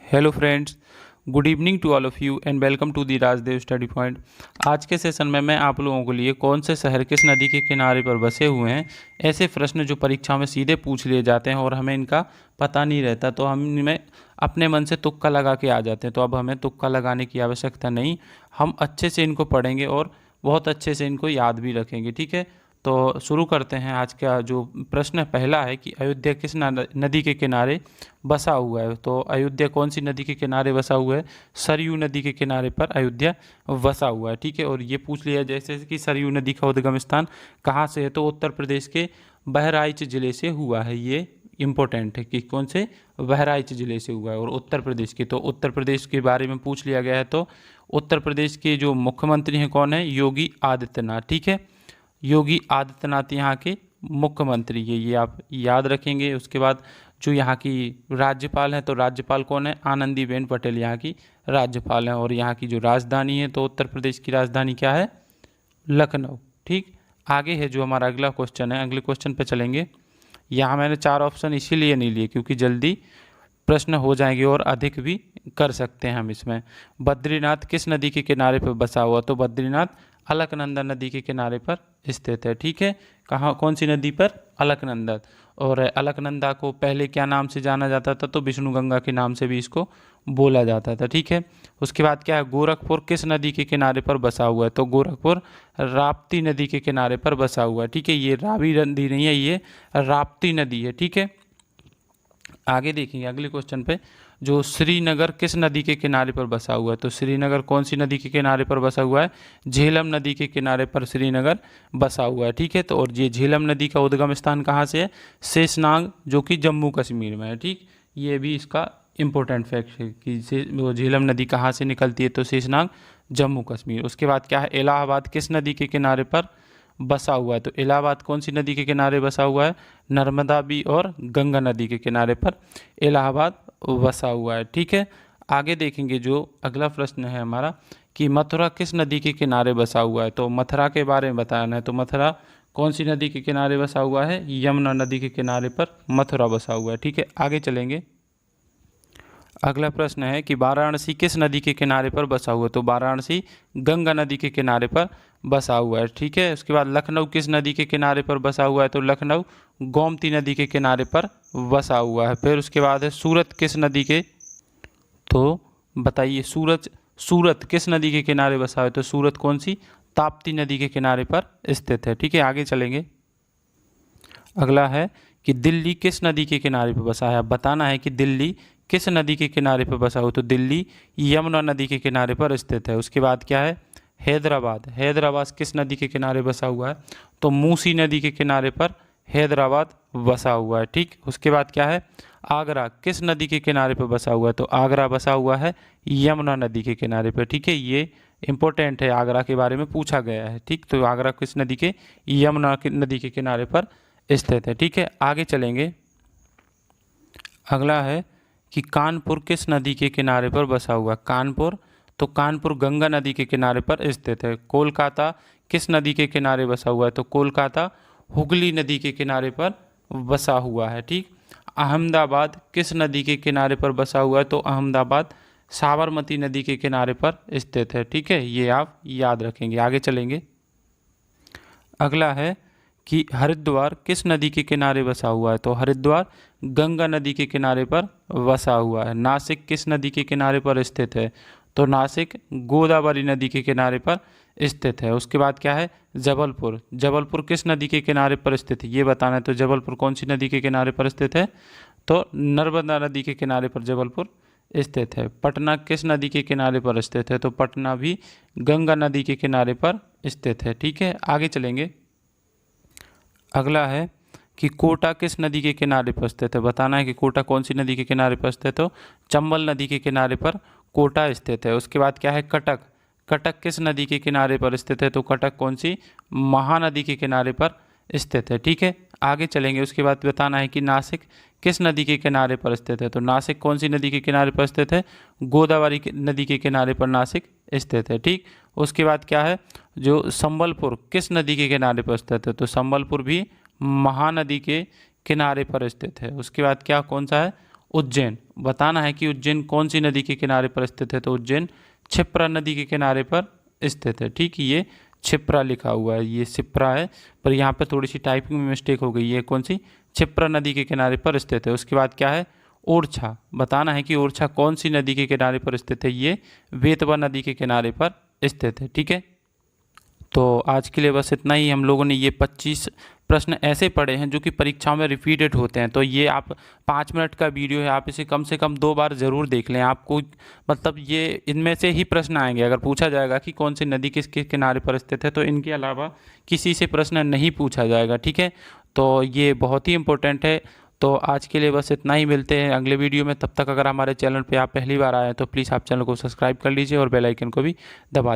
Hello friends, good evening to all of you and welcome to the Rajdev study point. आज के session में मैं आप लोगों के लिए कौन से शहर किस नदी के किनारे पर बसे हुए हैं, ऐसे प्रश्न जो परीक्षा में सीधे पूछ लिए जाते हैं और हमें इनका पता नहीं रहता, तो हम इनमें अपने मन से तुक्का लगा के आ जाते हैं। तो अब हमें तुक्का लगाने की आवश्यकता नहीं, हम अच्छे से इनको पढ़ेंगे और बहुत अच्छे से इनको याद भी रखेंगे। ठीक है, तो शुरू करते हैं। आज का जो प्रश्न पहला है कि अयोध्या किस नदी के किनारे बसा हुआ है। तो अयोध्या कौन सी नदी के किनारे बसा हुआ है? सरयू नदी के किनारे पर अयोध्या बसा हुआ है। ठीक है, और ये पूछ लिया जैसे कि सरयू नदी का उद्गम स्थान कहाँ से है, तो उत्तर प्रदेश के बहराइच जिले से हुआ है। ये इम्पोर्टेंट है कि कौन से, बहराइच जिले से हुआ है और उत्तर प्रदेश के। तो उत्तर प्रदेश के बारे में पूछ लिया गया है, तो उत्तर प्रदेश के जो मुख्यमंत्री हैं कौन है? योगी आदित्यनाथ। ठीक है, योगी आदित्यनाथ यहाँ के मुख्यमंत्री है, ये आप याद रखेंगे। उसके बाद जो यहाँ की राज्यपाल हैं, तो राज्यपाल कौन है? आनंदीबेन पटेल यहाँ की राज्यपाल हैं। और यहाँ की जो राजधानी है, तो उत्तर प्रदेश की राजधानी क्या है? लखनऊ। ठीक, आगे है जो हमारा अगला क्वेश्चन है, अगले क्वेश्चन पे चलेंगे। यहाँ मैंने 4 ऑप्शन इसीलिए नहीं लिए क्योंकि जल्दी प्रश्न हो जाएंगे और अधिक भी कर सकते हैं हम इसमें। बद्रीनाथ किस नदी के किनारे पर बसा हुआ? तो बद्रीनाथ अलकनंदा नदी के किनारे पर स्थित है। ठीक है, कहाँ, कौन सी नदी पर? अलकनंदा। और अलकनंदा को पहले क्या नाम से जाना जाता था? तो विष्णुगंगा के नाम से भी इसको बोला जाता था। ठीक है, उसके बाद क्या है? गोरखपुर किस नदी के किनारे पर बसा हुआ है? तो गोरखपुर राप्ती नदी के किनारे पर बसा हुआ है। ठीक है, ये रावी नदी नहीं है, ये राप्ती नदी है। ठीक है, आगे देखेंगे अगले क्वेश्चन पे। जो श्रीनगर किस नदी के किनारे पर बसा हुआ है? तो श्रीनगर कौन सी नदी के किनारे पर बसा हुआ है? झेलम नदी के किनारे पर श्रीनगर बसा हुआ है। ठीक है, तो और ये झेलम नदी का उद्गम स्थान कहाँ से है? शेषनाग, जो कि जम्मू कश्मीर में है। ठीक, ये भी इसका इम्पोर्टेंट फैक्ट है कि वो झेलम नदी कहाँ से निकलती है? तो शेषनाग, जम्मू कश्मीर। उसके बाद क्या है? इलाहाबाद किस नदी के किनारे पर बसा हुआ है? तो इलाहाबाद कौन सी नदी के किनारे बसा हुआ है? नर्मदा भी और गंगा नदी के किनारे पर इलाहाबाद बसा हुआ है। ठीक है, आगे देखेंगे जो अगला प्रश्न है हमारा कि मथुरा किस नदी के किनारे बसा हुआ है? तो मथुरा के बारे में बताना है। तो मथुरा कौन सी नदी के किनारे बसा हुआ है? यमुना नदी के किनारे पर मथुरा बसा हुआ है। ठीक है, आगे चलेंगे। अगला प्रश्न है कि वाराणसी किस नदी के किनारे पर बसा हुआ है? तो वाराणसी गंगा नदी के किनारे पर बसा हुआ है। ठीक है, उसके बाद लखनऊ किस नदी के किनारे पर बसा हुआ है? तो लखनऊ गोमती नदी के किनारे पर बसा हुआ है। फिर उसके बाद है सूरत किस नदी के, तो बताइए सूरत किस नदी के किनारे बसा हुआ है? तो सूरत कौन सी? ताप्ती नदी के किनारे पर स्थित है। ठीक है, आगे चलेंगे। अगला है कि दिल्ली किस नदी के किनारे पर बसा है? अब बताना है कि दिल्ली किस नदी के किनारे पर बसा हो? तो दिल्ली यमुना नदी के किनारे पर स्थित है। उसके बाद क्या है? हैदराबाद किस नदी के किनारे बसा हुआ है? तो मूसी नदी के किनारे पर हैदराबाद बसा हुआ है। ठीक, उसके बाद क्या है? आगरा किस नदी के किनारे पर बसा हुआ है? तो आगरा बसा हुआ है यमुना नदी के किनारे पर। ठीक है, ये इंपॉर्टेंट है, आगरा के बारे में पूछा गया है। ठीक, तो आगरा किस नदी के? यमुना नदी के किनारे पर स्थित है। ठीक है, आगे चलेंगे। अगला है कि कानपुर किस नदी के किनारे पर बसा हुआ है? कानपुर, तो कानपुर गंगा नदी के किनारे पर स्थित है। कोलकाता किस नदी के किनारे बसा हुआ है? तो कोलकाता हुगली नदी के किनारे पर बसा हुआ है। ठीक, अहमदाबाद किस नदी के किनारे पर बसा हुआ है? तो अहमदाबाद साबरमती नदी के किनारे पर स्थित है। ठीक है, ये आप याद रखेंगे। आगे चलेंगे। अगला है कि हरिद्वार किस नदी के किनारे बसा हुआ है? तो हरिद्वार गंगा नदी के किनारे पर बसा हुआ है। नासिक किस नदी के किनारे पर स्थित है? तो नासिक गोदावरी नदी के किनारे पर स्थित है। उसके बाद क्या है? जबलपुर किस नदी के किनारे पर स्थित है? ये बताना है। तो जबलपुर कौन सी नदी के किनारे पर स्थित है? तो नर्मदा नदी के किनारे पर जबलपुर स्थित है। पटना किस नदी के किनारे पर स्थित है? तो पटना भी गंगा नदी के किनारे पर स्थित है। ठीक है, आगे चलेंगे। अगला है कि कोटा किस नदी के किनारे पर स्थित है? बताना है कि कोटा कौन सी नदी के किनारे पर स्थित हो? चंबल नदी के किनारे पर कोटा स्थित है। उसके बाद क्या है? कटक किस नदी के किनारे पर स्थित है? तो कटक कौन सी? महानदी के किनारे पर स्थित है। ठीक है, आगे चलेंगे। उसके बाद बताना है कि नासिक किस नदी के किनारे पर स्थित है? तो नासिक कौन सी नदी के किनारे पर स्थित है? गोदावरी नदी के किनारे पर नासिक स्थित है। ठीक, उसके बाद क्या है? जो संबलपुर किस नदी के किनारे पर स्थित है? तो संबलपुर भी महानदी के किनारे पर स्थित है। उसके बाद क्या, कौन सा है? उज्जैन। बताना है कि उज्जैन कौन सी नदी के किनारे पर स्थित है, तो उज्जैन क्षिप्रा नदी के किनारे पर स्थित है। ठीक है, ये क्षिप्रा लिखा हुआ है, ये शिप्रा है, पर यहाँ पे थोड़ी सी टाइपिंग में मिस्टेक हो गई है। कौन सी? क्षिप्रा नदी के किनारे पर स्थित है। उसके बाद क्या है? ओरछा। बताना है कि ओरछा कौन सी नदी के किनारे पर स्थित है, ये बेतवा नदी के किनारे पर स्थित है। ठीक है, तो आज के लिए बस इतना ही। हम लोगों ने ये 25 प्रश्न ऐसे पढ़े हैं जो कि परीक्षाओं में रिपीटेड होते हैं। तो ये आप 5 मिनट का वीडियो है, आप इसे कम से कम 2 बार ज़रूर देख लें। आपको मतलब ये इनमें से ही प्रश्न आएंगे। अगर पूछा जाएगा कि कौन सी नदी किसके किनारे पर स्थित है, तो इनके अलावा किसी से प्रश्न नहीं पूछा जाएगा। ठीक है, तो ये बहुत ही इंपॉर्टेंट है। तो आज के लिए बस इतना ही, मिलते हैं अगले वीडियो में। तब तक अगर हमारे चैनल पे आप पहली बार आए हैं तो प्लीज़ आप चैनल को सब्सक्राइब कर लीजिए और बेल आइकन को भी दबा दीजिए।